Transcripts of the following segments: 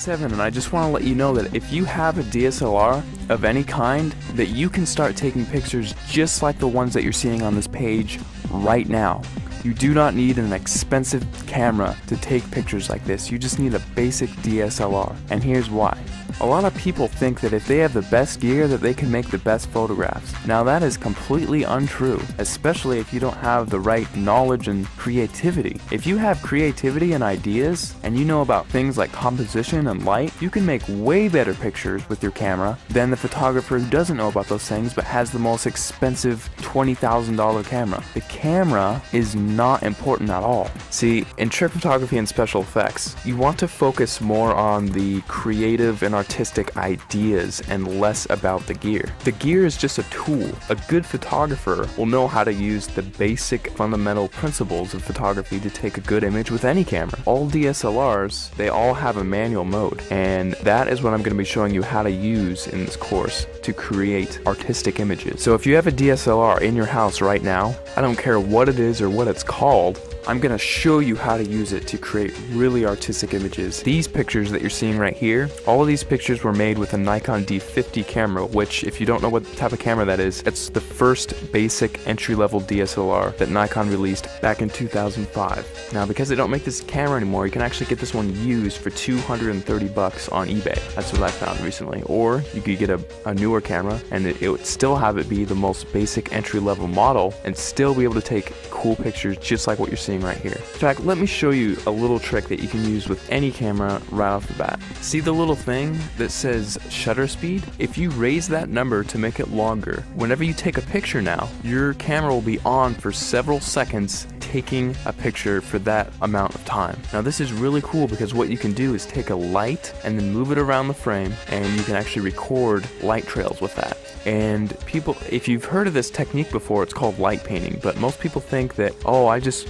7, and I just want to let you know that if you have a DSLR of any kind, that you can start taking pictures just like the ones that you're seeing on this page right now. You do not need an expensive camera to take pictures like this. You just need a basic DSLR, and here's why. A lot of people think that if they have the best gear that they can make the best photographs. Now that is completely untrue, especially if you don't have the right knowledge and creativity. If you have creativity and ideas, and you know about things like composition and light, you can make way better pictures with your camera than the photographer who doesn't know about those things but has the most expensive $20,000 camera. The camera is not important at all. See, in trick photography and special effects, you want to focus more on the creative and artistic ideas and less about the gear. The gear is just a tool. A good photographer will know how to use the basic fundamental principles of photography to take a good image with any camera. All DSLRs, they all have a manual mode, and that is what I'm going to be showing you how to use in this course to create artistic images. So if you have a DSLR in your house right now, I don't care what it is or what it's called, I'm going to show you how to use it to create really artistic images. These pictures that you're seeing right here, all of these pictures were made with a Nikon D50 camera, which, if you don't know what type of camera that is, it's the first basic entry-level DSLR that Nikon released back in 2005. Now, because they don't make this camera anymore, you can actually get this one used for $230 on eBay. That's what I found recently. Or you could get a newer camera, and it would still have it be the most basic entry-level model and still be able to take cool pictures just like what you're seeing right here. In fact, let me show you a little trick that you can use with any camera right off the bat. See the little thing that says shutter speed? If you raise that number to make it longer, whenever you take a picture now, your camera will be on for several seconds taking a picture for that amount of time. Now this is really cool because what you can do is take a light and then move it around the frame, and you can actually record light trails with that. And people, if you've heard of this technique before, it's called light painting, but most people think that, oh, I just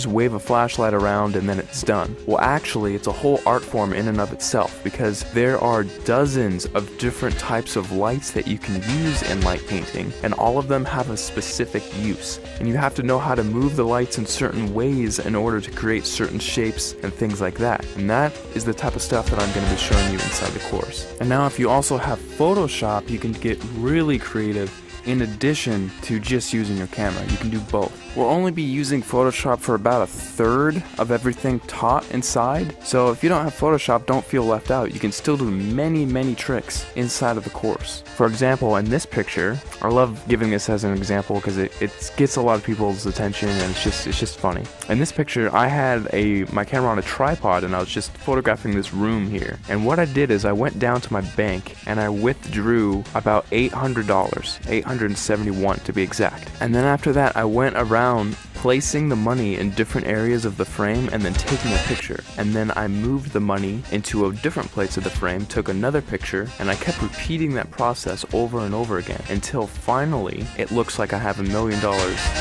wave a flashlight around and then it's done. Well, actually, it's a whole art form in and of itself, because there are dozens of different types of lights that you can use in light painting, and all of them have a specific use. And you have to know how to move the lights in certain ways in order to create certain shapes and things like that. And that is the type of stuff that I'm going to be showing you inside the course. And now if you also have Photoshop, you can get really creative in addition to just using your camera. You can do both. We'll only be using Photoshop for about a third of everything taught inside, so if you don't have Photoshop, don't feel left out. You can still do many tricks inside of the course. For example, in this picture, I love giving this as an example because it gets a lot of people's attention, and it's just funny. In this picture, I had my camera on a tripod, and I was just photographing this room here. And what I did is I went down to my bank and I withdrew about $800, $871 to be exact. And then after that, I went around placing the money in different areas of the frame and then taking a picture. And then I moved the money into a different place of the frame, took another picture, and I kept repeating that process over and over again until finally it looks like I have $1 million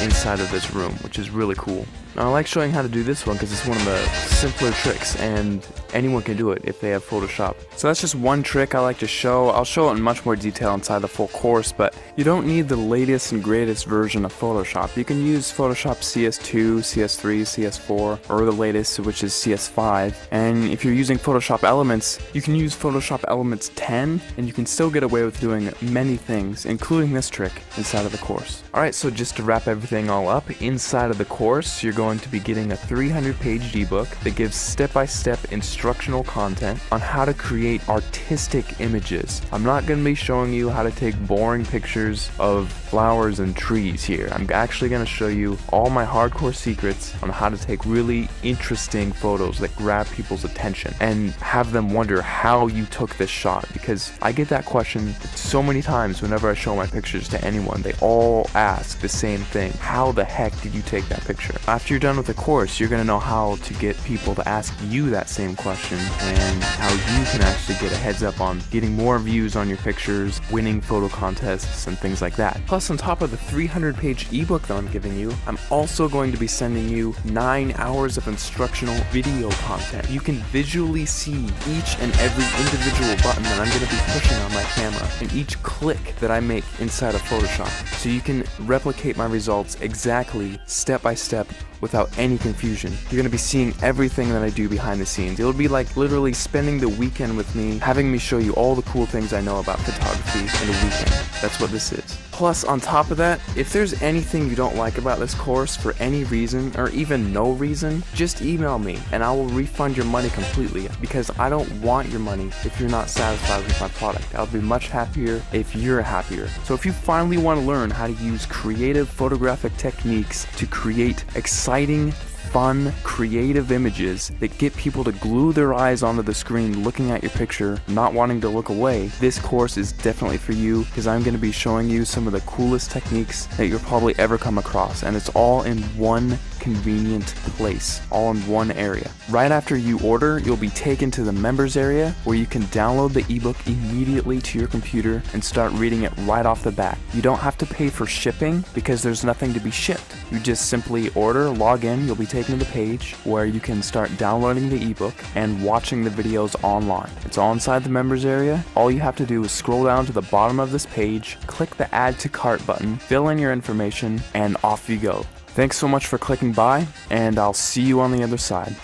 inside of this room, which is really cool. Now, I like showing how to do this one because it's one of the simpler tricks, and anyone can do it if they have Photoshop. So that's just one trick I like to show. I'll show it in much more detail inside the full course, but you don't need the latest and greatest version of Photoshop. You can use Photoshop CS2, CS3, CS4, or the latest, which is CS5. And if you're using Photoshop Elements, you can use Photoshop Elements 10, and you can still get away with doing many things, including this trick, inside of the course. Alright, so just to wrap everything all up, inside of the course, you're going to be getting a 300-page ebook that gives step-by-step instructional content on how to create artistic images. I'm not going to be showing you how to take boring pictures of flowers and trees here. I'm actually going to show you all my hardcore secrets on how to take really interesting photos that grab people's attention and have them wonder how you took this shot, because I get that question so many times whenever I show my pictures to anyone. They all ask the same thing: how the heck did you take that picture? After you're done with the course, you're going to know how to get people to ask you that same question, and how you can actually get a heads up on getting more views on your pictures, winning photo contests, and things like that. Plus, on top of the 300-page ebook that I'm giving you, I'm also going to be sending you 9 hours of instructional video content. You can visually see each and every individual button that I'm going to be pushing on my camera, and each click that I make inside of Photoshop, so you can replicate my results exactly, step by step, without any confusion. You're gonna be seeing everything that I do behind the scenes. It'll be like literally spending the weekend with me, having me show you all the cool things I know about photography in a weekend. That's what this is. Plus, on top of that, if there's anything you don't like about this course for any reason, or even no reason, just email me and I will refund your money completely, because I don't want your money if you're not satisfied with my product. I'll be much happier if you're happier. So if you finally want to learn how to use creative photographic techniques to create exciting, fun, creative images that get people to glue their eyes onto the screen looking at your picture, not wanting to look away, this course is definitely for you, because I'm going to be showing you some of the coolest techniques that you'll probably ever come across, and it's all in one convenient place, all in one area. Right after you order, you'll be taken to the members area where you can download the ebook immediately to your computer and start reading it right off the bat. You don't have to pay for shipping because there's nothing to be shipped. You just simply order, log in, you'll be taken to the page where you can start downloading the ebook and watching the videos online. It's all inside the members area. All you have to do is scroll down to the bottom of this page, click the add to cart button, fill in your information, and off you go. Thanks so much for clicking by, and I'll see you on the other side.